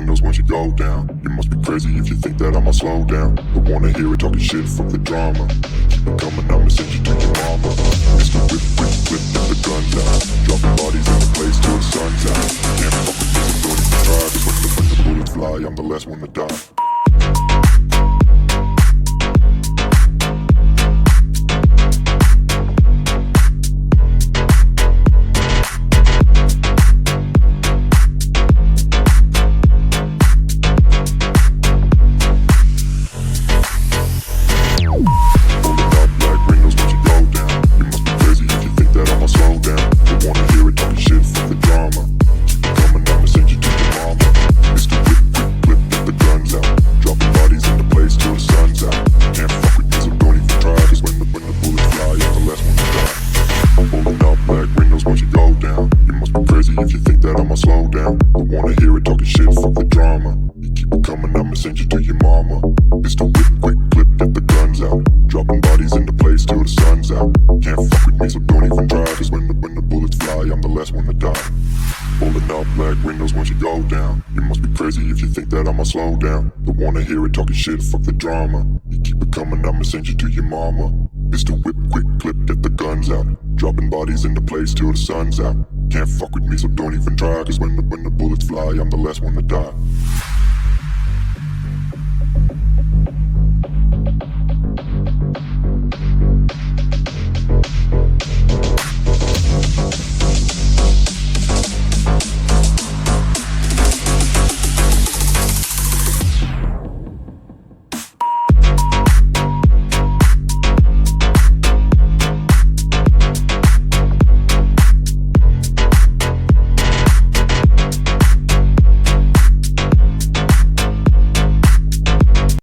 windows once you go down. You must be crazy if you think that I'ma slow down. Don't wanna hear it talking shit, fuck the drama. Keep it coming, I'ma send you to your mama. Mr. Whip, whip, flip, get the guns out. Dropping bodies in the place till the sun's out. Can't fuck with me, so don't even try. Cause when the bullets fly, I'm the last one to die. If you think that I'ma slow down, don't wanna hear it talking shit, fuck the drama. You keep it coming, I'ma send you to your mama. It's the whip, quick clip, get the guns out. Dropping bodies into place till the sun's out. Can't fuck with me, so don't even try. Cause when the bullets fly, I'm the last one to die. Rolling up black windows once you go down. You must be crazy if you think that I'ma slow down. Don't wanna hear it talking shit, fuck the drama. You keep it coming, I'ma send you to your mama. It's the whip, quick clip, get the guns out. Dropping bodies into place till the sun's out. Can't fuck with me, so don't even try. Cause when the bullets fly, I'm the last one to die.